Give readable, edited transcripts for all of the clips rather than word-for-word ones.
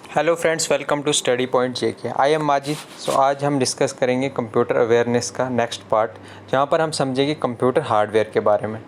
Hello friends, welcome to study point JK. I am Majid. आज हम discuss करेंगे computer awareness का नेक्स्ट पार्ट, जहाँ पर हम समझेंगे कंप्यूटर हार्डवेयर के बारे में।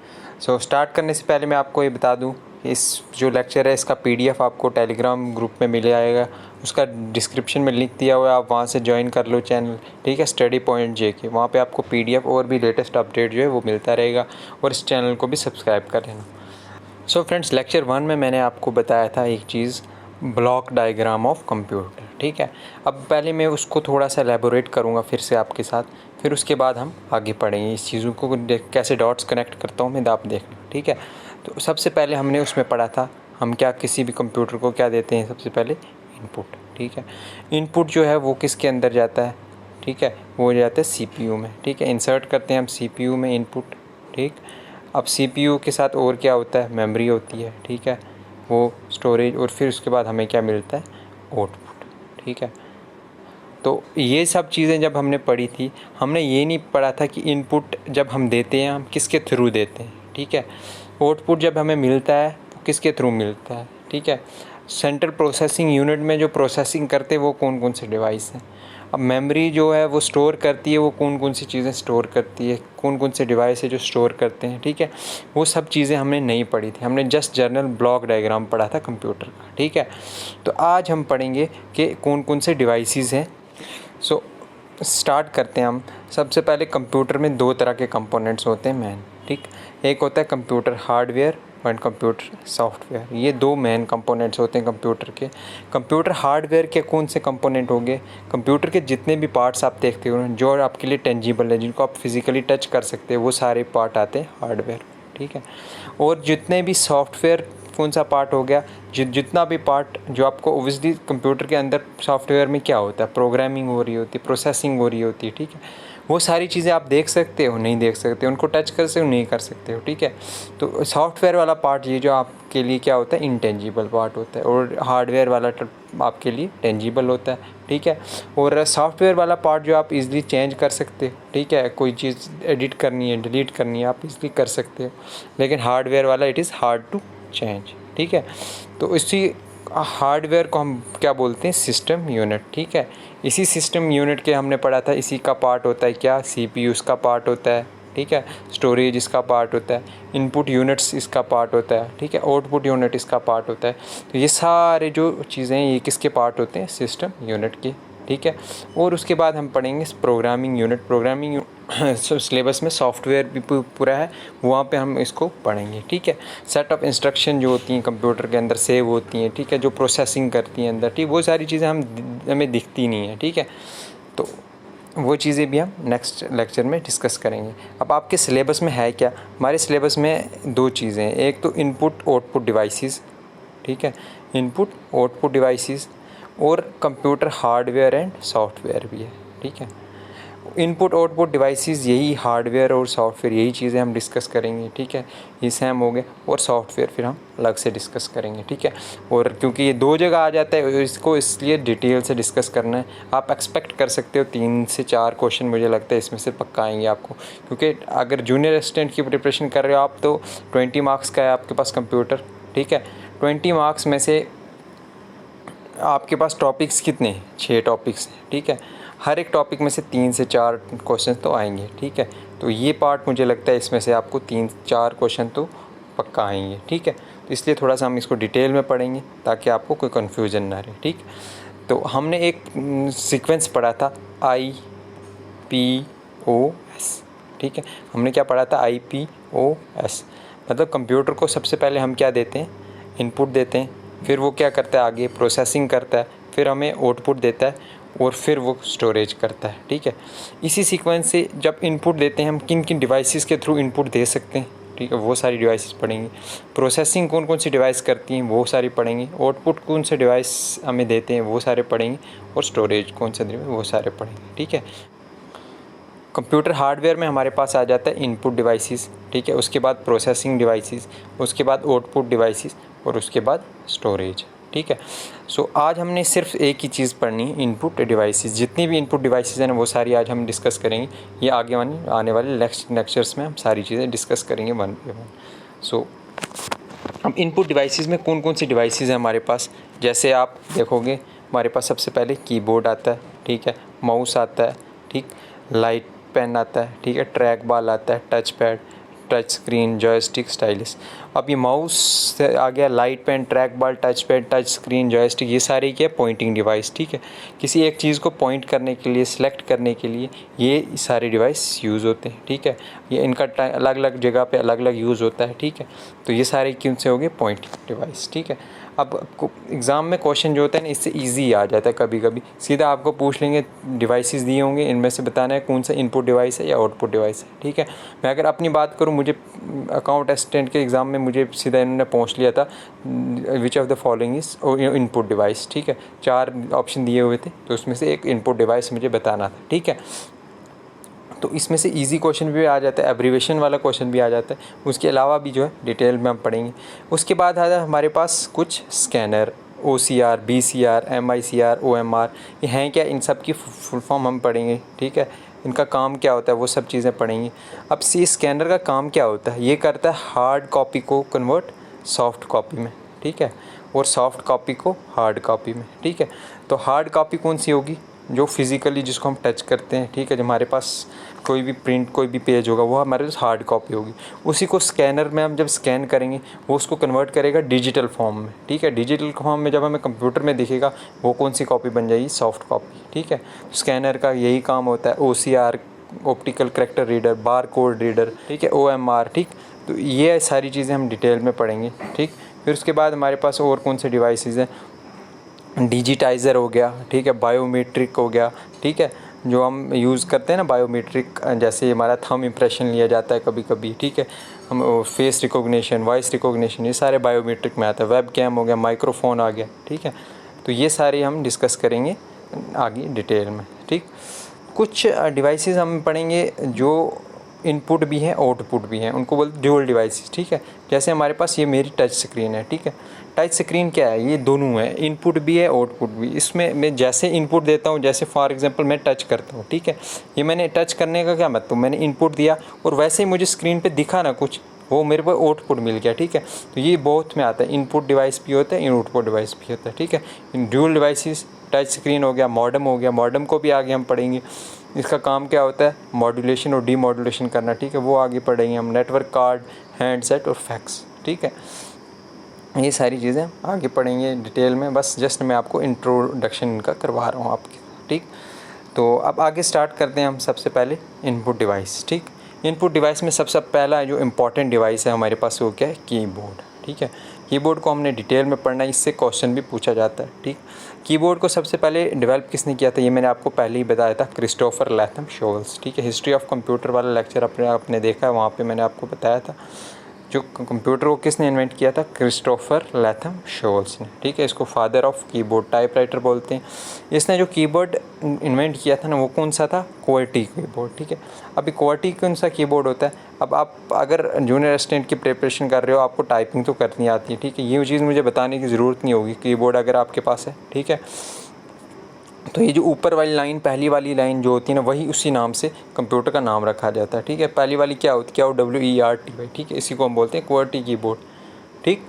स्टार्ट करने से पहले मैं आपको ये बता दूँ, इस जो लेक्चर है इसका पीडीएफ आपको टेलीग्राम ग्रुप में मिल जाएगा। उसका डिस्क्रिप्शन में लिंक दिया हुआ है, आप वहाँ से ज्वाइन कर लो चैनल, ठीक है, स्टडी पॉइंट जेके। वहाँ पे आपको पीडीएफ और भी लेटेस्ट अपडेट जो है वो मिलता रहेगा, और इस चैनल को भी सब्सक्राइब कर लेना। फ्रेंड्स, लेक्चर 1 में मैंने आपको बताया था एक चीज़, ब्लॉक डायग्राम ऑफ कंप्यूटर, ठीक है। अब पहले मैं उसको थोड़ा सा एलेबोरेट करूँगा फिर से आपके साथ, फिर उसके बाद हम आगे पढ़ेंगे। इस चीज़ों को कैसे डॉट्स कनेक्ट करता हूँ मैं, आप देखना, ठीक है। तो सबसे पहले हमने उसमें पढ़ा था, हम क्या किसी भी कंप्यूटर को क्या देते हैं, सबसे पहले इनपुट, ठीक है। इनपुट जो है वो किसके अंदर जाता है, ठीक है, वो जाता है सीपीयू में, ठीक है। इंसर्ट करते हैं हम सीपीयू में इनपुट, ठीक। अब सीपीयू के साथ और क्या होता है, मेमोरी होती है, ठीक है, वो स्टोरेज, और फिर उसके बाद हमें क्या मिलता है, आउटपुट, ठीक है। तो ये सब चीज़ें जब हमने पढ़ी थी, हमने ये नहीं पढ़ा था कि इनपुट जब हम देते हैं हम किसके थ्रू देते हैं, ठीक है। आउटपुट जब हमें मिलता है तो किसके थ्रू मिलता है, ठीक है। सेंट्रल प्रोसेसिंग यूनिट में जो प्रोसेसिंग करते हैं वो कौन कौन से डिवाइस हैं। अब मेमोरी जो है वो स्टोर करती है, वो कौन कौन सी चीज़ें स्टोर करती है, कौन कौन से डिवाइस है जो स्टोर करते हैं, ठीक है। वो सब चीज़ें हमने नहीं पढ़ी थी, हमने जस्ट जनरल ब्लॉक डायग्राम पढ़ा था कंप्यूटर का, ठीक है। तो आज हम पढ़ेंगे कि कौन कौन से डिवाइसेस हैं। स्टार्ट करते हैं हम। सबसे पहले कंप्यूटर में दो तरह के कंपोनेंट्स होते हैं मेन, ठीक। एक होता है कंप्यूटर हार्डवेयर और कंप्यूटर सॉफ्टवेयर। ये दो मेन कंपोनेंट्स होते हैं कंप्यूटर के। कंप्यूटर हार्डवेयर के कौन से कंपोनेंट होंगे, कंप्यूटर के जितने भी पार्ट्स आप देखते हो जो आपके लिए टेंजिबल है, जिनको आप फिज़िकली टच कर सकते हो, वो सारे पार्ट आते हैं हार्डवेयर, ठीक है। और जितने भी सॉफ्टवेयर, कौन सा पार्ट हो गया, जितना भी पार्ट जो आपको ओबियसली कंप्यूटर के अंदर सॉफ्टवेयर में क्या होता है, प्रोग्रामिंग हो रही होती है, प्रोसेसिंग हो रही होती है, ठीक है। वो सारी चीज़ें आप देख सकते हो, नहीं देख सकते, उनको टच कर सकते हो, नहीं कर सकते हो, ठीक है। तो सॉफ्टवेयर वाला पार्ट ये जो आपके लिए क्या होता है, इंटेंजिबल पार्ट होता है, और हार्डवेयर वाला आपके लिए टेंजिबल होता है, ठीक है। और सॉफ्टवेयर वाला पार्ट जो आप इजीली चेंज कर सकते हो, ठीक है, कोई चीज़ एडिट करनी है, डिलीट करनी है, आप इजीली कर सकते हो। लेकिन हार्डवेयर वाला it is hard to change, ठीक है। तो इसी हार्डवेयर को हम क्या बोलते हैं, सिस्टम यूनिट, ठीक है। इसी सिस्टम यूनिट के हमने पढ़ा था, इसी का पार्ट होता है क्या, सीपीयू इसका पार्ट होता है, ठीक है। स्टोरेज इसका पार्ट होता है, इनपुट यूनिट्स इसका पार्ट होता है, ठीक है। आउटपुट यूनिट इसका पार्ट होता है। तो ये सारे जो चीज़ें हैं ये किसके पार्ट होते हैं, सिस्टम यूनिट के, ठीक है। और उसके बाद हम पढ़ेंगे प्रोग्रामिंग यूनिट। प्रोग्रामिंग सिलेबस में सॉफ्टवेयर भी पूरा है, वहाँ पे हम इसको पढ़ेंगे, ठीक है। सेट ऑफ इंस्ट्रक्शन जो होती हैं कंप्यूटर के अंदर सेव होती हैं, ठीक है, जो प्रोसेसिंग करती हैं अंदर, ठीक, वो सारी चीज़ें हमें दिखती नहीं हैं, ठीक है। तो वो चीज़ें भी हम नेक्स्ट लेक्चर में डिस्कस करेंगे। अब आपके सिलेबस में है क्या, हमारे सिलेबस में दो चीज़ें हैं, एक तो इनपुट आउटपुट डिवाइसेस, ठीक है, इनपुट आउटपुट डिवाइसेस, और कंप्यूटर हार्डवेयर एंड सॉफ्टवेयर भी है, ठीक है। इनपुट आउटपुट डिवाइसेस यही हार्डवेयर और सॉफ्टवेयर, यही चीज़ें हम डिस्कस करेंगे, ठीक है। ये सैम हो गए, और सॉफ्टवेयर फिर हम अलग से डिस्कस करेंगे, ठीक है। और क्योंकि ये दो जगह आ जाता है, इसको इसलिए डिटेल से डिस्कस करना है। आप एक्सपेक्ट कर सकते हो 3 से 4 क्वेश्चन, मुझे लगता है इसमें से पक्का आएंगे आपको, क्योंकि अगर जूनियर असिस्टेंट की प्रिपरेशन कर रहे हो आप, तो 20 मार्क्स का है आपके पास कंप्यूटर, ठीक है। 20 मार्क्स में से आपके पास टॉपिक्स कितने हैं, 6 टॉपिक्स हैं, ठीक है। हर एक टॉपिक में से 3 से 4 क्वेश्चन तो आएंगे, ठीक है। तो ये पार्ट मुझे लगता है इसमें से आपको 3-4 क्वेश्चन तो पक्का आएंगे, ठीक है। तो इसलिए थोड़ा सा हम इसको डिटेल में पढ़ेंगे ताकि आपको कोई कन्फ्यूज़न ना रहे, ठीक। तो हमने एक सीक्वेंस पढ़ा था IPOS, ठीक है। हमने क्या पढ़ा था, IPOS, मतलब कंप्यूटर को सबसे पहले हम क्या देते हैं, इनपुट देते हैं, फिर वो क्या करता है, आगे प्रोसेसिंग करता है, फिर हमें आउटपुट देता है, और फिर वो स्टोरेज करता है, ठीक है। इसी सीक्वेंस से जब इनपुट देते हैं हम किन किन डिवाइसेस के थ्रू इनपुट दे सकते हैं, ठीक है, वो सारी डिवाइसेस पढ़ेंगे। प्रोसेसिंग कौन कौन सी डिवाइस करती हैं वो सारी पढ़ेंगे, आउटपुट कौन से डिवाइस हमें देते हैं वो सारे पढ़ेंगे, और स्टोरेज कौन सा वो सारे पढ़ेंगे, ठीक है। कंप्यूटर हार्डवेयर में हमारे पास आ जाता है इनपुट डिवाइसेस, ठीक है, उसके बाद प्रोसेसिंग डिवाइसेस, उसके बाद आउटपुट डिवाइसेस, और उसके बाद स्टोरेज, ठीक है। आज हमने सिर्फ एक ही चीज़ पढ़नी है, इनपुट डिवाइसेस। जितनी भी इनपुट डिवाइसेस हैं वो सारी आज हम डिस्कस करेंगे। ये आगे आने वाले लेक्चर्स में हम सारी चीज़ें डिस्कस करेंगे वन बाय वन। अब इनपुट डिवाइसेस में कौन कौन सी डिवाइसेस हैं हमारे पास, जैसे आप देखोगे हमारे पास सबसे पहले कीबोर्ड आता है, ठीक है, माउस आता है, ठीक, लाइट पेन आता है, ठीक है, ट्रैक बॉल आता है, touch pad, touch screen, joystick, stylus. अब ये माउस से आ गया, light pen, track ball, touch pad, touch screen, joystick, ये सारे क्या पॉइंटिंग डिवाइस, ठीक है। किसी एक चीज़ को पॉइंट करने के लिए, सिलेक्ट करने के लिए ये सारे डिवाइस यूज़ होते हैं, ठीक है। ये इनका अलग अलग जगह पे अलग अलग यूज़ होता है, ठीक है। तो ये सारे क्यों से हो गए पॉइंटिंग डिवाइस, ठीक है। अब एग्ज़ाम में क्वेश्चन जो होता है ना इससे इजी आ जाता है, कभी कभी सीधा आपको पूछ लेंगे, डिवाइसेस दिए होंगे, इनमें से बताना है कौन सा इनपुट डिवाइस है या आउटपुट डिवाइस है, ठीक है। मैं अगर अपनी बात करूं, मुझे अकाउंट असिस्टेंट के एग्ज़ाम में मुझे सीधा इन्होंने पूछ लिया था which of the following is input device, ठीक है। 4 ऑप्शन दिए हुए थे, तो उसमें से एक इनपुट डिवाइस मुझे बताना था, ठीक है। तो इसमें से इजी क्वेश्चन भी आ जाता है, एब्रीवेशन वाला क्वेश्चन भी आ जाता है, उसके अलावा भी जो है डिटेल में हम पढ़ेंगे। उसके बाद आता है हमारे पास कुछ scanner, OCR, BCR, MICR, OMR, ये हैं क्या, इन सब की फुल फॉर्म हम पढ़ेंगे, ठीक है। इनका काम क्या होता है वो सब चीज़ें पढ़ेंगे। अब सी स्कैनर का काम क्या होता है, ये करता है हार्ड कॉपी को कन्वर्ट सॉफ्ट कॉपी में, ठीक है, और सॉफ्ट कॉपी को हार्ड कॉपी में, ठीक है। तो हार्ड कॉपी कौन सी होगी, जो फिज़िकली जिसको हम टच करते हैं, ठीक है, जो हमारे पास कोई भी प्रिंट कोई भी पेज होगा वो हमारे पास हार्ड कॉपी होगी। उसी को स्कैनर में हम जब स्कैन करेंगे वो उसको कन्वर्ट करेगा डिजिटल फॉर्म में, ठीक है। डिजिटल फॉर्म में जब हमें कंप्यूटर में दिखेगा वो कौन सी कॉपी बन जाएगी, सॉफ्ट कॉपी, ठीक है। स्कैनर का यही काम होता है। OCR, optical character reader, bar code reader, ठीक है, OMR, ठीक। तो ये सारी चीज़ें हम डिटेल में पढ़ेंगे, ठीक। फिर उसके बाद हमारे पास और कौन से डिवाइसेस हैं, डिजिटाइज़र हो गया, ठीक है, बायोमेट्रिक हो गया, ठीक है, जो हम यूज़ करते हैं ना बायोमेट्रिक, जैसे हमारा थंब इम्प्रेशन लिया जाता है कभी कभी, ठीक है, हम फेस रिकॉग्निशन, वॉइस रिकॉग्निशन, ये सारे बायोमेट्रिक में आता है। वेब कैम हो गया, माइक्रोफोन आ गया, ठीक है। तो ये सारे हम डिस्कस करेंगे आगे डिटेल में, ठीक। कुछ डिवाइसेस हम पढ़ेंगे जो इनपुट भी हैं आउटपुट भी हैं, उनको बोलते ड्यूअल डिवाइसेस, ठीक है। जैसे हमारे पास ये मेरी टच स्क्रीन है, ठीक है। टच स्क्रीन क्या है, ये दोनों है, इनपुट भी है आउटपुट भी। इसमें मैं जैसे इनपुट देता हूँ, जैसे फॉर एग्जांपल मैं टच करता हूँ, ठीक है, ये मैंने टच करने का क्या मतलब, मैंने इनपुट दिया और वैसे ही मुझे स्क्रीन पे दिखा ना कुछ, वो मेरे को आउटपुट मिल गया, ठीक है। तो ये बोथ में आता है, इनपुट डिवाइस भी होता है, आउटपुट डिवाइस भी होता है, ठीक है। इन ड्यूअल डिवाइसेस, टच स्क्रीन हो गया, मॉडेम हो गया, मॉडेम को भी आगे हम पढ़ेंगे, इसका काम क्या होता है, मॉड्यूलेशन और डीमॉड्यूलेशन करना, ठीक है, वो आगे पढ़ेंगे हम। नेटवर्क कार्ड, हैंडसेट और फैक्स, ठीक है, ये सारी चीज़ें आगे पढ़ेंगे डिटेल में। बस जस्ट मैं आपको इंट्रोडक्शन इनका करवा रहा हूँ आपके, ठीक। तो अब आगे स्टार्ट करते हैं हम। सबसे पहले इनपुट डिवाइस, ठीक। इनपुट डिवाइस में सबसे पहला जो इम्पॉर्टेंट डिवाइस है हमारे पास वो क्या है, कीबोर्ड, ठीक है। कीबोर्ड को हमने डिटेल में पढ़ना है, इससे क्वेश्चन भी पूछा जाता है, ठीक। कीबोर्ड को सबसे पहले डेवलप किसने किया था, ये मैंने आपको पहले ही बताया था, क्रिस्टोफर लैथम शोल्स, ठीक है। हिस्ट्री ऑफ कंप्यूटर वाला लेक्चर आपने देखा है, वहाँ पे मैंने आपको बताया था जो कंप्यूटर को किसने इन्वेंट किया था, क्रिस्टोफर लैथम शोल्स ने, ठीक है। इसको फादर ऑफ कीबोर्ड टाइपराइटर बोलते हैं। इसने जो कीबोर्ड इन्वेंट किया था ना वो कौन सा था, QWERTY कीबोर्ड, ठीक है। अभी QWERTY कौन सा कीबोर्ड होता है, अब आप अगर जूनियर असिस्टेंट की प्रिपरेशन कर रहे हो, आपको टाइपिंग तो करनी आती है, ठीक है, ये चीज़ मुझे बताने की ज़रूरत नहीं होगी, कीबोर्ड अगर आपके पास है, ठीक है। तो ये जो ऊपर वाली लाइन, पहली वाली लाइन जो होती है ना, वही उसी नाम से कंप्यूटर का नाम रखा जाता है, ठीक है। पहली वाली क्या होती है, क्या WERTY, ठीक है, इसी को हम बोलते हैं QWERTY कीबोर्ड, ठीक।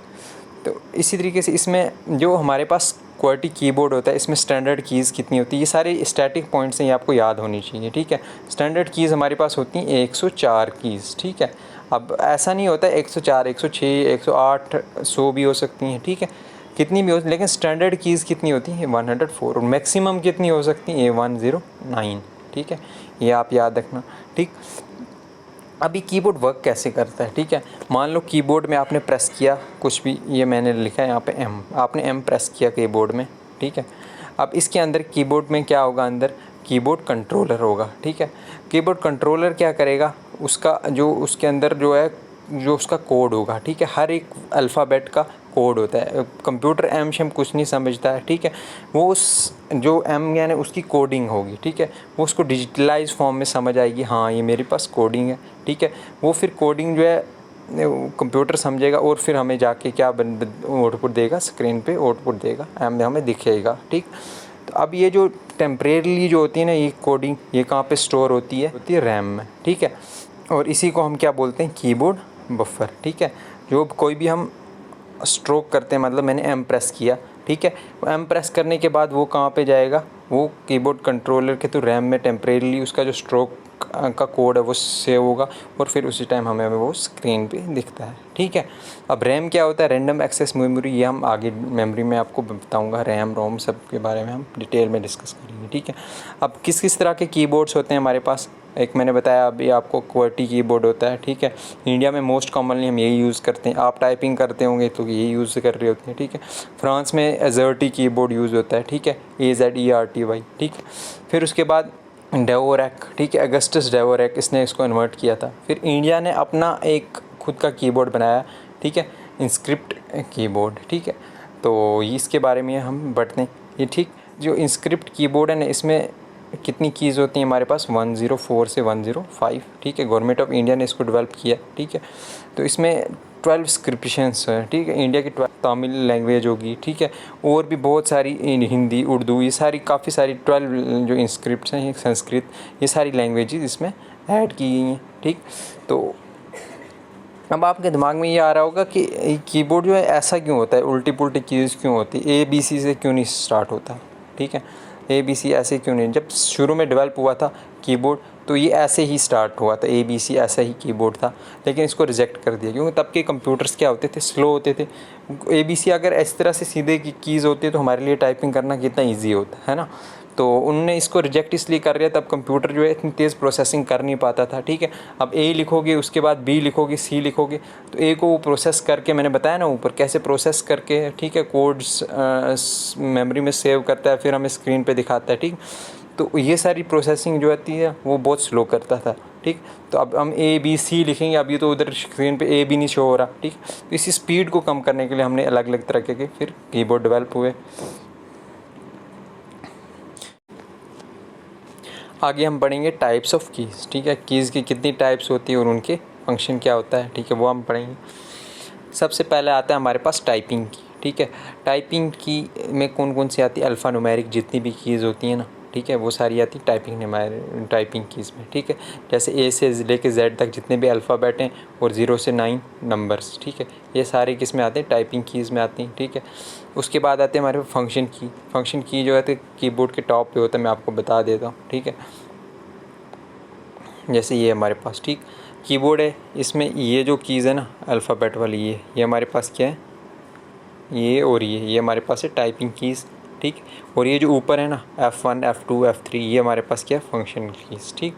तो इसी तरीके से इसमें जो हमारे पास QWERTY कीबोर्ड होता है, इसमें स्टैंडर्ड कीज़ कितनी होती है, ये सारे स्टैटिक पॉइंट्स हैं, ये आपको याद होनी चाहिए, ठीक है। स्टैंडर्ड कीज़ हमारे पास होती हैं 104 कीज़, ठीक है। अब ऐसा नहीं होता 104, 106, 108, 100 भी हो सकती हैं, ठीक है, कितनी भी हो, लेकिन स्टैंडर्ड कीज़ कितनी होती हैं 104, और मैक्सिमम कितनी हो सकती हैं 109, ठीक है, ये आप याद रखना, ठीक। अभी कीबोर्ड वर्क कैसे करता है, ठीक है। मान लो कीबोर्ड में आपने प्रेस किया कुछ भी, ये मैंने लिखा है यहाँ पे M, आपने M प्रेस किया कीबोर्ड में, ठीक है। अब इसके अंदर कीबोर्ड में क्या होगा, अंदर कीबोर्ड कंट्रोलर होगा, ठीक है। कीबोर्ड कंट्रोलर क्या करेगा, उसका जो उसके अंदर जो है जो उसका कोड होगा, ठीक है, हर एक अल्फ़ाबेट का कोड होता है। कंप्यूटर एम शेम कुछ नहीं समझता है, ठीक है, वो उस जो एम यानी उसकी कोडिंग होगी, ठीक है, वो उसको डिजिटलाइज फॉर्म में समझ आएगी, हाँ ये मेरे पास कोडिंग है, ठीक है। वो फिर कोडिंग जो है कंप्यूटर समझेगा और फिर हमें जाके क्या आउटपुट देगा, स्क्रीन पे आउटपुट देगा, एम हमें दिखेगा, ठीक। तो अब ये जो टेम्परेरीली जो होती है ना ये कोडिंग, ये कहाँ पे स्टोर होती है रैम में, ठीक है। और इसी को हम क्या बोलते हैं, कीबोर्ड बफर, ठीक है। जो कोई भी हम स्ट्रोक करते हैं, मतलब मैंने M प्रेस किया ठीक है। M प्रेस करने के बाद वो कहाँ पे जाएगा, वो कीबोर्ड कंट्रोलर के थ्रू रैम में टेम्परेरीली उसका जो स्ट्रोक का कोड है वो सेव होगा और फिर उसी टाइम हमें वो स्क्रीन पे दिखता है, ठीक है। अब रैम क्या होता है, रैंडम एक्सेस मेमोरी, ये हम आगे मेमोरी में आपको बताऊंगा, रैम रोम सब के बारे में हम डिटेल में डिस्कस करेंगे, ठीक है। अब किस किस तरह के कीबोर्ड्स होते हैं हमारे पास, एक मैंने बताया अभी आपको QWERTY कीबोर्ड होता है, ठीक है। इंडिया में मोस्ट कॉमनली हम यही यूज़ करते हैं, आप टाइपिंग करते होंगे तो यही यूज़ कर रहे होते हैं, ठीक है। फ्रांस में AZERTY कीबोर्ड यूज़ होता है, ठीक है, AZERTY, ठीक है। फिर उसके बाद डेवोरैक, ठीक है, अगस्टस डेवोरैक, इसने इसको इन्वर्ट किया था। फिर इंडिया ने अपना एक खुद का कीबोर्ड बनाया, ठीक है, इंस्क्रिप्ट कीबोर्ड, ठीक है। तो इसके बारे में हम बढ़ते हैं, ये ठीक। जो इंस्क्रिप्ट कीबोर्ड है ना, इसमें कितनी कीज़ होती हैं हमारे पास, 104 से 105, ठीक है। गवर्नमेंट ऑफ इंडिया ने इसको डेवलप किया, ठीक है। तो इसमें 12 इंस्क्रिप्शंस हैं, ठीक है। इंडिया की 12 तमिल लैंग्वेज होगी, ठीक है, और भी बहुत सारी हिंदी, उर्दू, ये सारी काफ़ी सारी 12 जो इंस्क्रिप्ट्स हैं, संस्कृत, ये सारी लैंग्वेजेस इसमें ऐड की गई हैं, ठीक। तो अब आपके दिमाग में ये आ रहा होगा कि कीबोर्ड जो है ऐसा क्यों होता है, उल्टी पुल्टी कीज़ क्यों होती है, ABC से क्यों नहीं स्टार्ट होता, ठीक है। ABC ऐसे क्यों नहीं, जब शुरू में डेवलप हुआ था कीबोर्ड तो ये ऐसे ही स्टार्ट हुआ था, ABC ऐसा ही कीबोर्ड था, लेकिन इसको रिजेक्ट कर दिया क्योंकि तब के कंप्यूटर्स क्या होते थे, स्लो होते थे। ABC अगर इस तरह से सीधे की कीज़ होती है तो हमारे लिए टाइपिंग करना कितना ईजी होता है ना। तो उन्होंने इसको रिजेक्ट इसलिए कर दिया, तब कंप्यूटर जो है इतनी तेज़ प्रोसेसिंग कर नहीं पाता था, ठीक है। अब A लिखोगे, उसके बाद B लिखोगे, C लिखोगे, तो A को वो प्रोसेस करके, मैंने बताया ना ऊपर कैसे प्रोसेस करके, ठीक है, कोड्स मेमोरी में सेव करता है, फिर हमें स्क्रीन पे दिखाता है, ठीक। तो ये सारी प्रोसेसिंग जो होती है वो बहुत स्लो करता था, ठीक। तो अब हम ABC लिखेंगे, अब ये तो उधर स्क्रीन पे A भी नहीं शो हो रहा, ठीक। तो इसी स्पीड को कम करने के लिए हमने अलग अलग तरह के फिर कीबोर्ड डेवलप हुए। आगे हम पढ़ेंगे टाइप्स ऑफ कीज़, ठीक है, कीज़ की कितनी टाइप्स होती है और उनके फंक्शन क्या होता है, ठीक है, वो हम पढ़ेंगे। सबसे पहले आता है हमारे पास टाइपिंग की, ठीक है। टाइपिंग की में कौन कौन सी आती है, अल्फ़ा न्यूमेरिक जितनी भी कीज़ होती हैं ना, ठीक है, वो सारी आती है टाइपिंग कीज़ में, ठीक है। जैसे A से लेके Z तक जितने भी अल्फ़ाबेट हैं और 0 से 9 नंबर्स, ठीक है, ये सारे किस में आते हैं, टाइपिंग कीज़ में आती हैं, ठीक है। उसके बाद आते हैं हमारे फंक्शन की। फंक्शन की जो है कीबोर्ड के टॉप पे होता है, मैं आपको बता देता हूँ, ठीक है। जैसे ये हमारे पास, ठीक, कीबोर्ड है, इसमें ये जो कीज़ है ना अल्फ़ाबेट वाली, ये हमारे पास क्या है, ये और ये हमारे पास है टाइपिंग कीज़, ठीक। और ये जो ऊपर है ना F1 F2 F3, ये हमारे पास क्या है, फंक्शन कीज़, ठीक।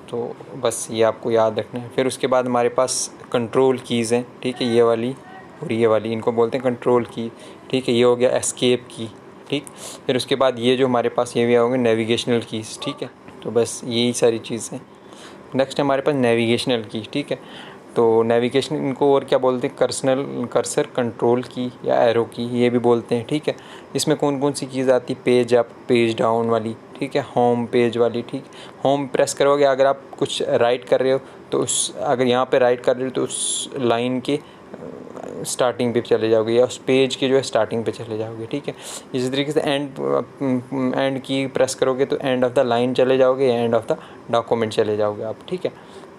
तो बस ये आपको याद रखना है। फिर उसके बाद हमारे पास कंट्रोल कीज़ हैं, ठीक है, ये वाली और ये वाली, इनको बोलते हैं कंट्रोल की, ठीक है। ये हो गया एस्केप की, ठीक। फिर उसके बाद ये जो हमारे पास ये भी होंगे नेविगेशनल कीज़, ठीक है। तो बस यही सारी चीज़ें। नेक्स्ट हमारे पास नेविगेशनल की, ठीक है। तो नेविगेशन, इनको और क्या बोलते हैं, कर्सर कंट्रोल की या एरो की, ये भी बोलते हैं, ठीक है। इसमें कौन कौन सी चीज़ आती है, पेज अप, पेज डाउन वाली, ठीक है, होम पेज वाली, ठीक। होम प्रेस करोगे अगर आप कुछ राइट कर रहे हो तो अगर यहाँ पे राइट कर रहे हो तो उस लाइन के स्टार्टिंग पे चले जाओगे या उस पेज के जो है स्टार्टिंग पे चले जाओगे, ठीक है। इसी तरीके से एंड की प्रेस करोगे तो एंड ऑफ द लाइन चले जाओगे, एंड ऑफ द डॉक्यूमेंट चले जाओगे आप, ठीक है।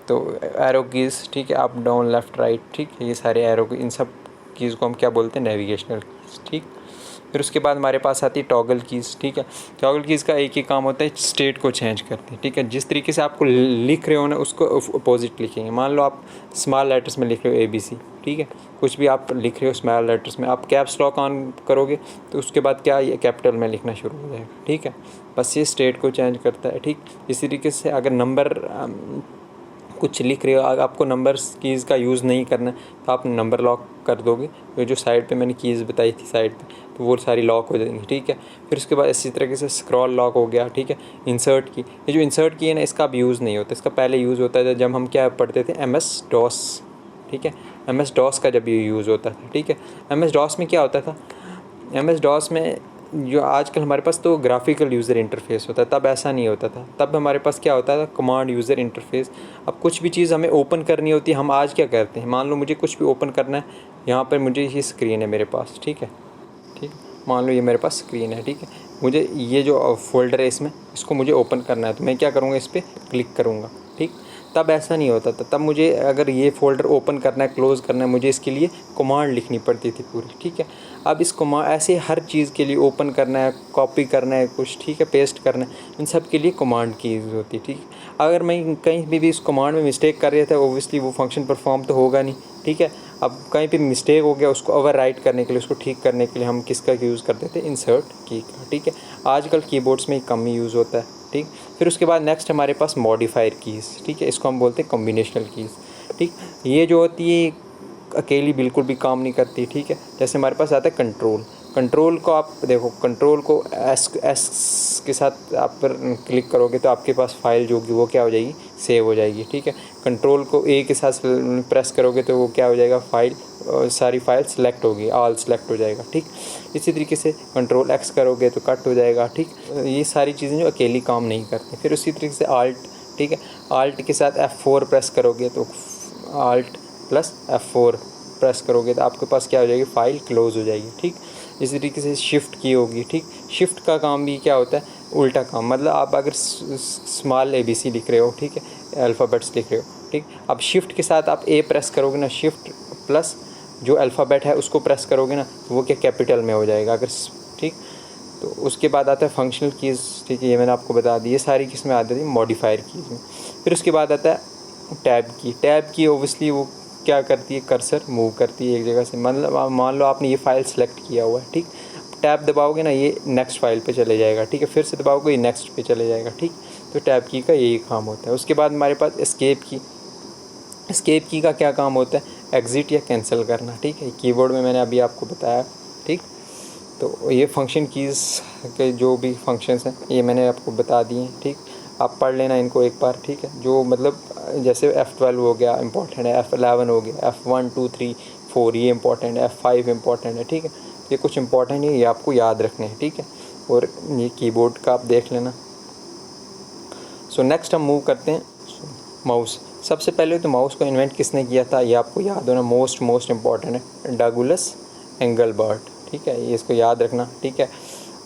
तो एरो कीज़, ठीक है, अप डाउन लेफ़्ट राइट, ठीक है, ये सारे एरो की, इन सब कीज़ को हम क्या बोलते हैं, नेविगेशनल कीज़, ठीक। फिर उसके बाद हमारे पास आती है टॉगल कीज़, ठीक है। टॉगल कीज़ का एक ही काम होता है, स्टेट को चेंज करते हैं, ठीक है। जिस तरीके से आपको लिख रहे हो ना उसको अपोजिट लिखेंगे। मान लो आप स्मॉल लेटर्स में लिख रहे हो ABC, ठीक है, कुछ भी आप लिख रहे हो स्मॉल लेटर्स में, आप कैप्स लॉक ऑन करोगे तो उसके बाद क्या, ये कैपिटल में लिखना शुरू हो जाएगा, ठीक है। बस ये स्टेट को चेंज करता है, ठीक। इसी तरीके से अगर नंबर कुछ लिख रहे हो, आपको नंबर्स कीज़ का यूज़ नहीं करना है तो आप नंबर लॉक कर दोगे, तो जो साइड पे मैंने कीज़ बताई थी साइड पे, तो वो सारी लॉक हो जाएंगी, ठीक है। फिर उसके बाद इसी तरीके से स्क्रॉल लॉक हो गया, ठीक है। इंसर्ट की, ये जो इंसर्ट की है ना, इसका अब यूज़ नहीं होता, इसका पहले यूज़ होता था जब हम क्या पढ़ते थे, MS DOS, ठीक है। MS DOS का जब ये यूज़ होता था, ठीक है। MS DOS में क्या होता था, MS DOS में जो आजकल हमारे पास तो ग्राफिकल यूज़र इंटरफेस होता है, तब ऐसा नहीं होता था। तब हमारे पास क्या होता था, कमांड यूज़र इंटरफेस। अब कुछ भी चीज़ हमें ओपन करनी होती है, हम आज क्या करते हैं, मान लो मुझे कुछ भी ओपन करना है, यहाँ पर मुझे ये स्क्रीन है मेरे पास, ठीक है, ठीक, मान लो ये मेरे पास स्क्रीन है, ठीक है। मुझे ये जो फोल्डर है इसमें, इसको मुझे ओपन करना है, तो मैं क्या करूँगा, इस पर क्लिक करूँगा, ठीक। तब ऐसा नहीं होता था, तब मुझे अगर ये फ़ोल्डर ओपन करना है, क्लोज़ करना है, मुझे इसके लिए कमांड लिखनी पड़ती थी पूरी, ठीक है। अब इस ऐसे हर चीज़ के लिए ओपन करना है, कॉपी करना है कुछ, ठीक है, पेस्ट करना है, इन सब के लिए कमांड की यूज़ होती है, ठीक है। अगर मैं कहीं भी इस कमांड में मिस्टेक कर रहा था, ओब्वियसली वो फंक्शन परफॉर्म तो होगा नहीं, ठीक है। अब कहीं पे मिस्टेक हो गया, उसको ओवरराइट करने के लिए, उसको ठीक करने के लिए हम किसका यूज़ करते थे, इंसर्ट की का, ठीक है। आजकल कीबोर्ड्स में कम ही यूज़ होता है, ठीक। फिर उसके बाद नेक्स्ट हमारे पास मॉडिफायर कीज़, ठीक है, इसको हम बोलते हैं कॉम्बिनेशनल कीज़, ठीक। ये जो होती है अकेली बिल्कुल भी काम नहीं करती, ठीक है। जैसे हमारे पास आता है कंट्रोल, कंट्रोल को आप देखो, कंट्रोल को एस के साथ आप पर क्लिक करोगे तो आपके पास फाइल जो होगी वो क्या हो जाएगी, सेव हो जाएगी, ठीक है। कंट्रोल को ए के साथ प्रेस करोगे तो वो क्या हो जाएगा, फाइल सारी फाइल सेलेक्ट होगी, ऑल सेलेक्ट हो जाएगा, ठीक। इसी तरीके से कंट्रोल एक्स करोगे तो कट हो जाएगा, ठीक। ये सारी चीज़ें जो अकेली काम नहीं करती। फिर उसी तरीके से आल्ट, ठीक है, आल्ट के साथ F4 प्रेस करोगे तो आल्ट प्लस F4 प्रेस करोगे तो आपके पास क्या हो जाएगी, फ़ाइल क्लोज़ हो जाएगी, ठीक। इसी तरीके से शिफ्ट की होगी, ठीक। शिफ्ट का काम भी क्या होता है, उल्टा काम, मतलब आप अगर स्मॉल ABC लिख रहे हो, ठीक है, अल्फ़ाबेट्स लिख रहे हो, ठीक। अब शिफ्ट के साथ आप ए प्रेस करोगे ना, शिफ्ट प्लस जो अल्फ़ाबेट है उसको प्रेस करोगे ना, वो क्या कैपिटल में हो जाएगा अगर, ठीक। तो उसके बाद आता है फंक्शनल कीज़, ठीक है, ये मैंने आपको बता दी, ये सारी किस्में आ जाती है मॉडिफायर कीज़ में। फिर उसके बाद आता है टैब की। टैब की ओबियसली वो क्या करती है, कर्सर मूव करती है एक जगह से, मतलब मान लो आपने ये फ़ाइल सेलेक्ट किया हुआ है, ठीक। टैब दबाओगे ना, ये नेक्स्ट फाइल पे चले जाएगा, ठीक है, फिर से दबाओगे ये नेक्स्ट पे चले जाएगा, ठीक। तो टैब की का यही काम होता है। उसके बाद हमारे पास एस्केप की। एस्केप की का क्या काम होता है, एग्ज़िट या कैंसिल करना, ठीक है। कीबोर्ड में मैंने अभी आपको बताया, ठीक। तो ये फंक्शन कीज़ के जो भी फंक्शंस हैं ये मैंने आपको बता दिए हैं, ठीक। आप पढ़ लेना इनको एक बार, ठीक है। जो मतलब जैसे F12 हो गया इम्पॉर्टेंट है, F11 हो गया, F1 2 3 4 ये इम्पॉर्टेंट है, F5 इम्पॉर्टेंट है, ठीक है। ये कुछ इम्पॉर्टेंट है, ये आपको याद रखने हैं, ठीक है। और ये कीबोर्ड का आप देख लेना। सो नेक्स्ट हम मूव करते हैं माउस। सबसे पहले तो माउस को इन्वेंट किसने किया था ये आपको याद होना, मोस्ट इम्पॉर्टेंट है, डगलस एंगलबर्ट, ठीक है। ये इसको याद रखना, ठीक है।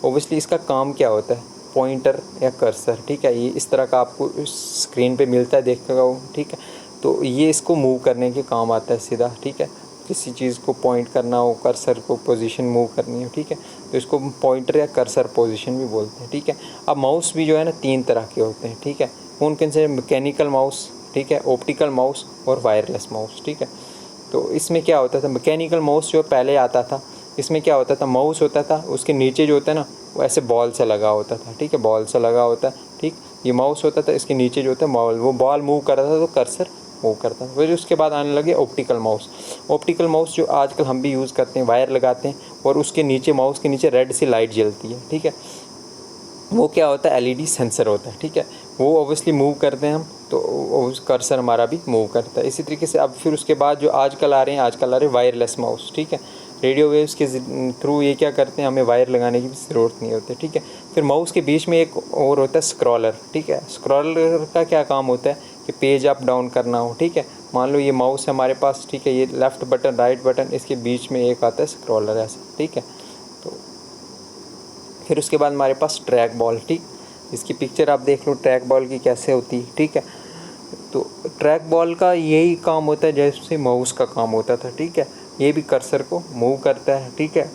ओबियसली इसका काम क्या होता है, पॉइंटर या कर्सर, ठीक है, ये इस तरह का आपको स्क्रीन पे मिलता है, देखा हो, ठीक है। तो ये इसको मूव करने के काम आता है सीधा, ठीक है। किसी चीज़ को पॉइंट करना हो, कर्सर को पोजीशन मूव करनी हो, ठीक है, तो इसको पॉइंटर या कर्सर पोजीशन भी बोलते हैं, ठीक है। अब माउस भी जो है ना 3 तरह के होते हैं, ठीक है। उनके से मैकेनिकल माउस, ठीक है, ऑप्टिकल माउस और वायरलेस माउस, ठीक है। तो इसमें क्या होता था, मैकेनिकल माउस जो पहले आता था, इसमें क्या होता था, माउस होता था, उसके नीचे जो होता है ना वो ऐसे बॉल से लगा होता था, ठीक है, बॉल से लगा होता है, ठीक। ये माउस होता था, इसके नीचे जो होता है बॉल, वो बॉल मूव कर रहा था तो कर्सर मूव करता था। फिर उसके बाद आने लगे ऑप्टिकल माउस। ऑप्टिकल माउस जो आजकल हम भी यूज़ करते हैं, वायर लगाते हैं और उसके नीचे, माउस के नीचे रेड सी लाइट जलती है, ठीक है। वो क्या होता है, LED सेंसर होता है, ठीक है। वो ऑब्वियसली मूव करते हैं हम, तो कर्सर हमारा भी मूव करता है। इसी तरीके से अब फिर उसके बाद जो आजकल आ रहे हैं वायरलेस माउस, ठीक है। रेडियो वेव्स के थ्रू ये क्या करते हैं, हमें वायर लगाने की भी ज़रूरत नहीं होती, ठीक है। फिर माउस के बीच में एक और होता है स्क्रॉलर, ठीक है। स्क्रॉलर का क्या काम होता है कि पेज अप डाउन करना हो, ठीक है। मान लो ये माउस है हमारे पास, ठीक है, ये लेफ़्ट बटन राइट बटन, इसके बीच में एक आता है स्क्रॉलर ऐसा, ठीक है। तो फिर उसके बाद हमारे पास ट्रैक बॉल, ठीक। इसकी पिक्चर आप देख लो ट्रैक बॉल की कैसे होती है, ठीक है। तो ट्रैक बॉल का यही काम होता है जैसे माउस का काम होता था, ठीक है। ये भी कर्सर को मूव करता है, ठीक है।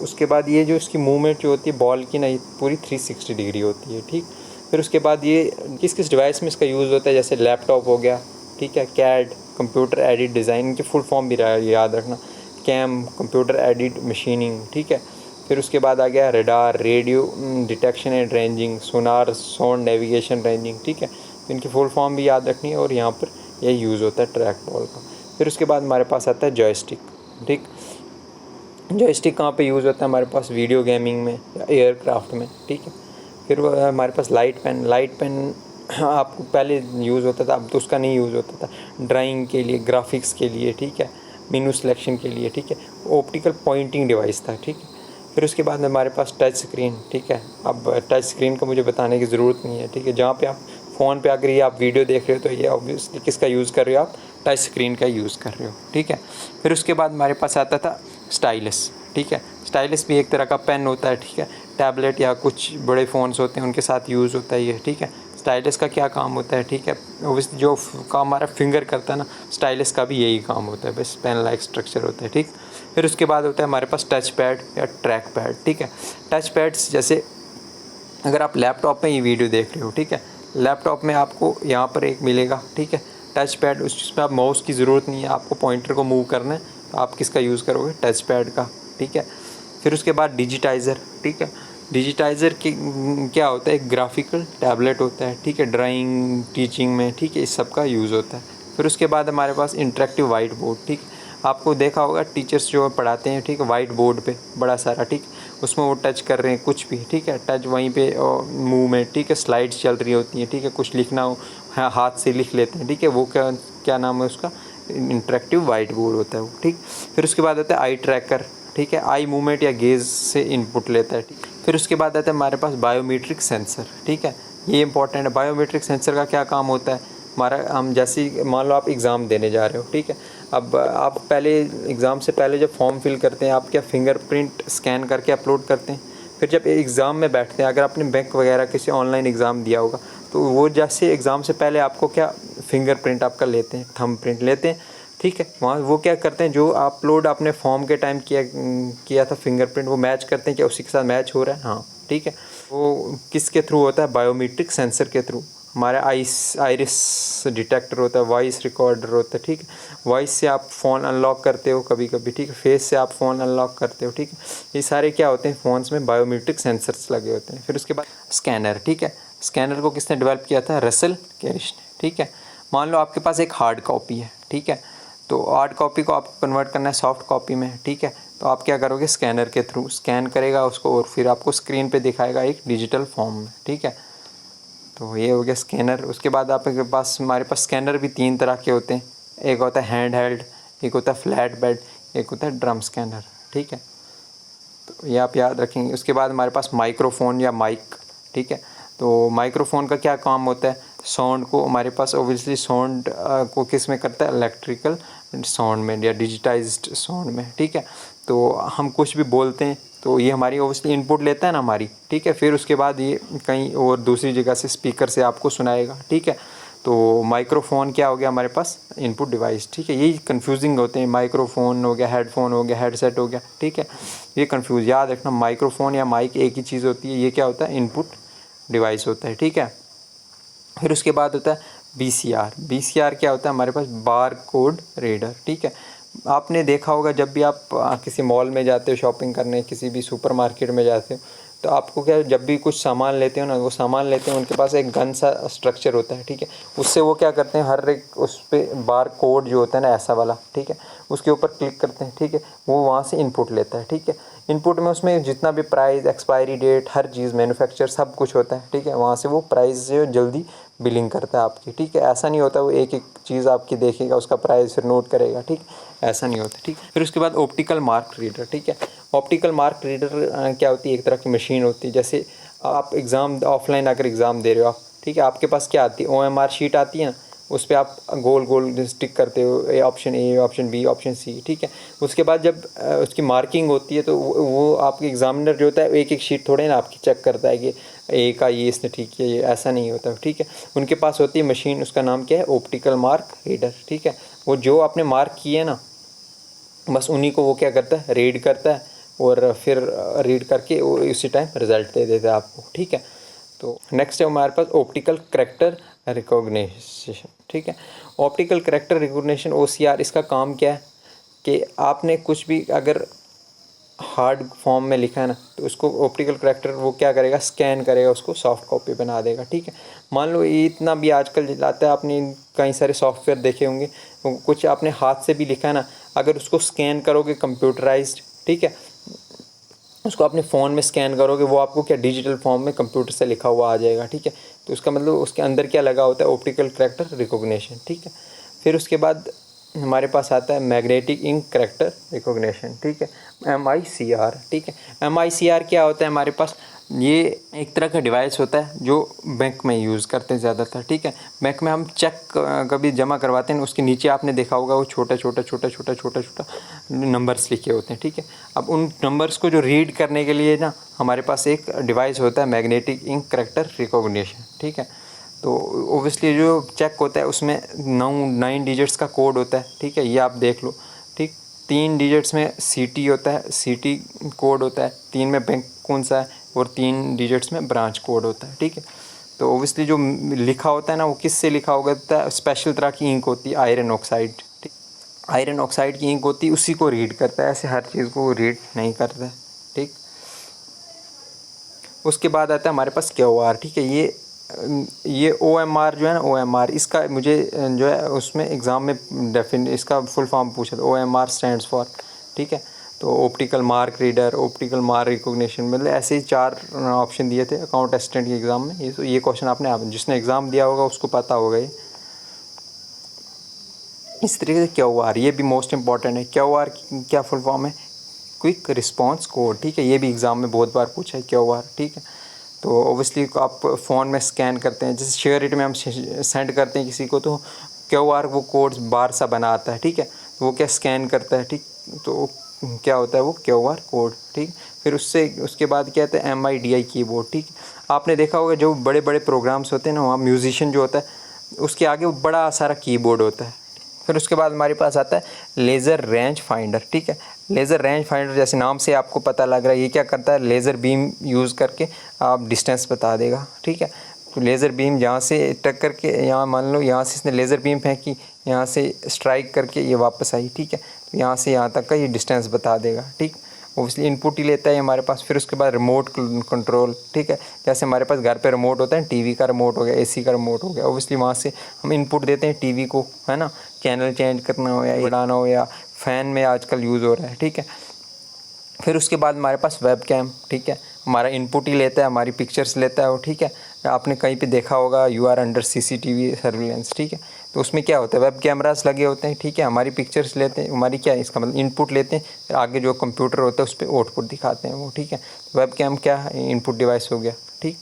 उसके बाद ये जो इसकी मूवमेंट जो होती है बॉल की ना, ये पूरी 360 डिग्री होती है, ठीक। फिर उसके बाद ये किस किस डिवाइस में इसका यूज़ होता है, जैसे लैपटॉप हो गया, ठीक है, कैड कंप्यूटर एडिट डिज़ाइन, इनकी फुल फॉर्म भी याद रखना, कैम कंप्यूटर एडिट मशीनिंग, ठीक है। फिर उसके बाद आ गया radar, radio detection and ranging, sonar sound navigation ranging, ठीक है। इनकी फुल फॉर्म भी याद रखनी है और यहाँ पर यह यूज़ होता है ट्रैक बॉल का। फिर उसके बाद हमारे पास आता है जॉयस्टिक, ठीक। जॉयस्टिक कहाँ पे यूज़ होता है, हमारे पास वीडियो गेमिंग में या एयरक्राफ्ट में, ठीक है। फिर हमारे पास लाइट पेन आपको पहले यूज़ होता था, अब तो उसका नहीं यूज़ होता था, ड्राइंग के लिए, ग्राफिक्स के लिए, ठीक है, मेनू सिलेक्शन के लिए, ठीक है। ऑप्टिकल पॉइंटिंग डिवाइस था, ठीक है। फिर उसके बाद हमारे पास टच स्क्रीन, ठीक है। अब टच स्क्रीन का मुझे बताने की ज़रूरत नहीं है, ठीक है। जहाँ पे आप फ़ोन पे अगर ये आप वीडियो देख रहे हो तो ये ऑब्वियसली किसका यूज़ कर रहे हो, आप टच स्क्रीन का यूज़ कर रहे हो, ठीक है। फिर उसके बाद हमारे पास आता था स्टाइलस, ठीक है। स्टाइलस भी एक तरह का पेन होता है, ठीक है। टैबलेट या कुछ बड़े फ़ोन्स होते हैं उनके साथ यूज़ होता है ये, ठीक है। स्टाइलस का क्या काम होता है, ठीक है। ओबियसली जो काम हमारा फिंगर करता है ना, स्टाइलस का भी यही काम होता है, बस पेन लाइक स्ट्रक्चर होता है, ठीक। फिर उसके बाद होता है हमारे पास टच पैड या ट्रैक पैड, ठीक है। टच पैड्स जैसे अगर आप लैपटॉप में ये वीडियो देख रहे हो, ठीक है, लैपटॉप में आपको यहाँ पर एक मिलेगा, ठीक है, टच पैड। उसमें आप माउस की ज़रूरत नहीं है, आपको पॉइंटर को मूव करना है, तो आप किसका यूज़ करोगे, टच पैड का, ठीक है। फिर उसके बाद डिजिटाइज़र, ठीक है। डिजिटाइज़र की क्या होता है, एक ग्राफिकल टैबलेट होता है, ठीक है, ड्राइंग टीचिंग में, ठीक है, इस सब का यूज़ होता है। फिर उसके बाद हमारे पास इंटरेक्टिव वाइट बोर्ड, ठीक है। आपको देखा होगा टीचर्स जो पढ़ाते हैं, ठीक है, वाइट बोर्ड पे बड़ा सारा, ठीक, उसमें वो टच कर रहे हैं कुछ भी, ठीक है, टच वहीं पे मुंह में, ठीक है, स्लाइड्स चल रही होती हैं, ठीक है, कुछ लिखना हो हाथ से लिख लेते हैं, ठीक है, वो क्या नाम है उसका, इंटरेक्टिव वाइट बोर्ड होता है वो, ठीक। फिर उसके बाद आता है आई ट्रैकर, ठीक है, आई मूवमेंट या गेज़ से इनपुट लेता है, ठीक। फिर उसके बाद आता है हमारे पास बायोमेट्रिक सेंसर, ठीक है, ये इंपॉर्टेंट है। बायोमेट्रिक सेंसर का क्या काम होता है हमारा, हम जैसे मान लो आप एग्ज़ाम देने जा रहे हो, ठीक है, अब आप पहले एग्ज़ाम से पहले जब फॉर्म फिल करते हैं, आप क्या फिंगरप्रिंट स्कैन करके अपलोड करते हैं। फिर जब एग्ज़ाम में बैठते हैं, अगर आपने बैंक वगैरह किसी ऑनलाइन एग्ज़ाम दिया होगा, तो वो जैसे एग्ज़ाम से पहले आपको क्या फिंगरप्रिंट आपका लेते हैं, थंब प्रिंट लेते हैं, ठीक है। वहाँ वो क्या करते हैं, जो अपलोड आपने फॉर्म के टाइम किया था फिंगरप्रिंट, वो मैच करते हैं, क्या उसी के साथ मैच हो रहा है, हाँ, ठीक है। वो किसके थ्रू होता है, बायोमेट्रिक सेंसर के थ्रू। हमारा आइरिस डिटेक्टर होता है, वॉइस रिकॉर्डर होता है, ठीक है, वॉइस से आप फ़ोन अनलॉक करते हो कभी कभी, ठीक है, फेस से आप फ़ोन अनलॉक करते हो, ठीक है। ये सारे क्या होते हैं, फ़ोन्स में बायोमेट्रिक सेंसर्स लगे होते हैं। फिर उसके बाद स्कैनर, ठीक है, स्कैनर को किसने डेवलप किया था, रसेल कैरिश ने, ठीक है। मान लो आपके पास एक हार्ड कॉपी है, ठीक है, तो हार्ड कॉपी को आपको कन्वर्ट करना है सॉफ्ट कॉपी में, ठीक है, तो आप क्या करोगे, स्कैनर के थ्रू स्कैन करेगा उसको और फिर आपको स्क्रीन पे दिखाएगा एक डिजिटल फॉर्म में, ठीक है। तो ये हो गया स्कैनर। उसके बाद आपके पास हमारे पास स्कैनर भी 3 तरह के होते हैं, एक होता है हैंड हेल्ड, एक होता है फ्लैट बेड, एक होता है ड्रम स्कैनर, ठीक है, तो ये आप याद रखेंगे। उसके बाद हमारे पास माइक्रोफोन या माइक, ठीक है, तो माइक्रोफोन का क्या काम होता है, साउंड को हमारे पास ओबियसली साउंड को किस में करता है, इलेक्ट्रिकल साउंड में या डिजिटाइज्ड साउंड में, ठीक है। तो हम कुछ भी बोलते हैं तो ये हमारी ओबियसली इनपुट लेता है ना हमारी, ठीक है। फिर उसके बाद ये कहीं और दूसरी जगह से स्पीकर से आपको सुनाएगा, ठीक है। तो माइक्रोफोन क्या हो गया हमारे पास, इनपुट डिवाइस, ठीक है। यही कन्फ्यूजिंग होते हैं, माइक्रोफोन हो गया, हेडफोन हो गया, हेडसेट हो गया, ठीक है, ये कन्फ्यूज़ याद रखना, माइक्रोफोन या माइक एक ही चीज़ होती है, ये क्या होता है, इनपुट डिवाइस होता है, ठीक है। फिर उसके बाद होता है BCR क्या होता है हमारे पास, बार कोड रीडर, ठीक है। आपने देखा होगा जब भी आप किसी मॉल में जाते हो शॉपिंग करने, किसी भी सुपरमार्केट में जाते हो, तो आपको क्या, जब भी कुछ सामान लेते हो ना, वो सामान लेते हैं उनके पास एक गन सा स्ट्रक्चर होता है, ठीक है। उससे वो क्या करते हैं, हर एक उस पर बार कोड जो होता है ना ऐसा वाला, ठीक है, उसके ऊपर क्लिक करते हैं, ठीक है, वो वहाँ से इनपुट लेता है, ठीक है। इनपुट में उसमें जितना भी प्राइस, एक्सपायरी डेट, हर चीज़, मैन्युफैक्चर सब कुछ होता है, ठीक है। वहाँ से वो प्राइस जो जल्दी बिलिंग करता है आपकी, ठीक है। ऐसा नहीं होता वो एक एक चीज़ आपकी देखेगा, उसका प्राइस फिर नोट करेगा, ठीक, ऐसा नहीं होता, ठीक। फिर उसके बाद ऑप्टिकल मार्क रीडर, ठीक है। ऑप्टिकल मार्क रीडर क्या होती है, एक तरह की मशीन होती है। जैसे आप एग्ज़ाम ऑफलाइन अगर एग्ज़ाम दे रहे हो आप, ठीक है, आपके पास क्या आती है, OMR शीट आती है ना, उस पर आप गोल गोल स्टिक करते हो, option A, option B, option C, ठीक है। उसके बाद जब उसकी मार्किंग होती है तो वो आपके एग्जामिनर जो होता है एक एक शीट थोड़े ना आपकी चेक करता है कि ए का ये इसने ठीक किया, ये ऐसा नहीं होता, ठीक है। उनके पास होती है मशीन, उसका नाम क्या है, ऑप्टिकल मार्क रीडर, ठीक है। वो जो आपने मार्क किए ना, बस उन्हीं को वो क्या करता है, रीड करता है और फिर रीड करके वो उसी टाइम रिज़ल्ट दे देता है आपको, ठीक है। तो नेक्स्ट है हमारे पास ऑप्टिकल करैक्टर रिकॉग्निशन, ठीक है। ऑप्टिकल करैक्टर रिकॉग्निशन OCR, इसका काम क्या है कि आपने कुछ भी अगर हार्ड फॉर्म में लिखा है ना, तो उसको ऑप्टिकल करैक्टर वो क्या करेगा, स्कैन करेगा, उसको सॉफ्ट कॉपी बना देगा, ठीक है। मान लो ये इतना भी आजकल चलाता है, आपने कई सारे सॉफ्टवेयर देखे होंगे, कुछ आपने हाथ से भी लिखा है ना, अगर उसको स्कैन करोगे कंप्यूटराइज्ड, ठीक है, उसको अपने फ़ोन में स्कैन करोगे, वो आपको क्या डिजिटल फॉर्म में कंप्यूटर से लिखा हुआ आ जाएगा, ठीक है। तो उसका मतलब उसके अंदर क्या लगा होता है, ऑप्टिकल करैक्टर रिकॉग्निशन, ठीक है। फिर उसके बाद हमारे पास आता है मैग्नेटिक इंक करैक्टर रिकॉग्निशन, ठीक है, MICR, ठीक है। MICR क्या होता है हमारे पास, ये एक तरह का डिवाइस होता है जो बैंक में यूज़ करते हैं ज़्यादातर, ठीक है। बैंक में हम चेक कभी जमा करवाते हैं, उसके नीचे आपने देखा होगा वो छोटा छोटा नंबर्स लिखे होते हैं, ठीक है। अब उन नंबर्स को जो रीड करने के लिए ना हमारे पास एक डिवाइस होता है मैग्नेटिक इंक करैक्टर रिकॉग्निशन, ठीक है। तो ओबियसली जो चेक होता है उसमें 9 डिजिट्स का कोड होता है, ठीक है, ये आप देख लो, ठीक। 3 डिजिट्स में सीटी होता है, सीटी कोड होता है, 3 में बैंक कौन सा है, और 3 डिजिट्स में ब्रांच कोड होता है, ठीक है। तो ओबियसली जो लिखा होता है ना वो किस से लिखा होता है, स्पेशल तरह की इंक होती है, आयरन ऑक्साइड, ठीक। आयरन ऑक्साइड की इंक होती है, उसी को रीड करता है, ऐसे हर चीज़ को रीड नहीं करता है, ठीक। उसके बाद आता है हमारे पास QR, ठीक है। ये OMR जो है ना, OMR इसका मुझे जो है उसमें एग्ज़ाम में इसका फुल फॉर्म पूछा था। OMR स्टैंड्स फॉर, ठीक है। तो optical mark reader, optical mark recognition, मतलब ऐसे ही 4 ऑप्शन दिए थे अकाउंट असिस्टेंट के एग्ज़ाम में। ये क्वेश्चन आप जिसने एग्ज़ाम दिया होगा उसको पता होगा ये। इस तरीके से QR, ये भी मोस्ट इंपॉर्टेंट है। QR क्या फुल फॉर्म है, क्विक रिस्पांस कोड, ठीक है। ये भी एग्ज़ाम में बहुत बार पूछा है QR, ठीक है। तो ओबियसली आप फ़ोन में स्कैन करते हैं, जैसे शेयर इट में हम सेंड करते हैं किसी को, तो QR वो कोड बार सा बना आता है, ठीक है। वो क्या स्कैन करता है, ठीक। तो क्या होता है वो QR कोड, ठीक। फिर उसके बाद क्या आता है MIDI कीबोर्ड, ठीक। आपने देखा होगा जो बड़े बड़े प्रोग्राम्स होते हैं ना, वहाँ म्यूजिशियन जो होता है उसके आगे वो बड़ा सारा कीबोर्ड होता है। फिर उसके बाद हमारे पास आता है लेज़र रेंज फाइंडर, ठीक है। लेज़र रेंज फाइंडर जैसे नाम से आपको पता लग रहा है, ये क्या करता है, लेज़र बीम यूज़ करके आप डिस्टेंस बता देगा, ठीक है। तो लेज़र बीम यहाँ से टक करके, यहाँ मान लो यहाँ से इसने लेज़र बीम फेंकी, यहाँ से स्ट्राइक करके ये वापस आई, ठीक है। तो यहाँ से यहाँ तक का ये डिस्टेंस बता देगा, ठीक। ओबियसली इनपुट ही लेता है हमारे पास। फिर उसके बाद रिमोट कंट्रोल, ठीक है। जैसे हमारे पास घर पे रिमोट होता है, टीवी का रिमोट हो गया, AC का रिमोट हो गया, ओबियसली वहाँ से हम इनपुट देते हैं टीवी को, है ना, चैनल चेंज करना हो या बढ़ाना हो, या फ़ैन में आजकल यूज़ हो रहा है, ठीक है। फिर उसके बाद हमारे पास वेब कैम, ठीक है, हमारा इनपुट ही लेता है, हमारी पिक्चर्स लेता है वो, ठीक है। आपने कहीं पे देखा होगा you are under CCTV surveillance, ठीक है। तो उसमें क्या होता है, वेब कैमरास लगे होते हैं, ठीक है। हमारी पिक्चर्स लेते हैं, हमारी क्या है इसका मतलब इनपुट लेते हैं, फिर आगे जो कंप्यूटर होता है उस पर आउटपुट दिखाते हैं वो, ठीक है। वेब कैम क्या है, इनपुट डिवाइस हो गया, ठीक।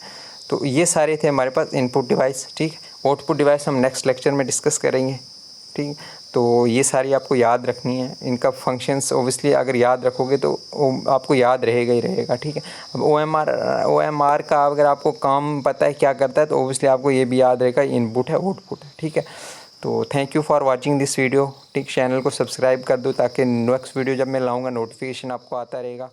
तो ये सारे थे हमारे पास इनपुट डिवाइस, ठीक। आउटपुट डिवाइस हम नेक्स्ट लेक्चर में डिस्कस करेंगे, ठीक। तो ये सारी आपको याद रखनी है, इनका फंक्शंस ओबियसली अगर याद रखोगे तो आपको याद रहेगा ही रहेगा, ठीक है। अब OMR का अगर आपको काम पता है क्या करता है तो ओबियसली आपको ये भी याद रहेगा, इनपुट है आउटपुट है, ठीक है। तो thank you for watching this video, ठीक। चैनल को सब्सक्राइब कर दो ताकि नेक्स्ट वीडियो जब मैं लाऊंगा नोटिफिकेशन आपको आता रहेगा।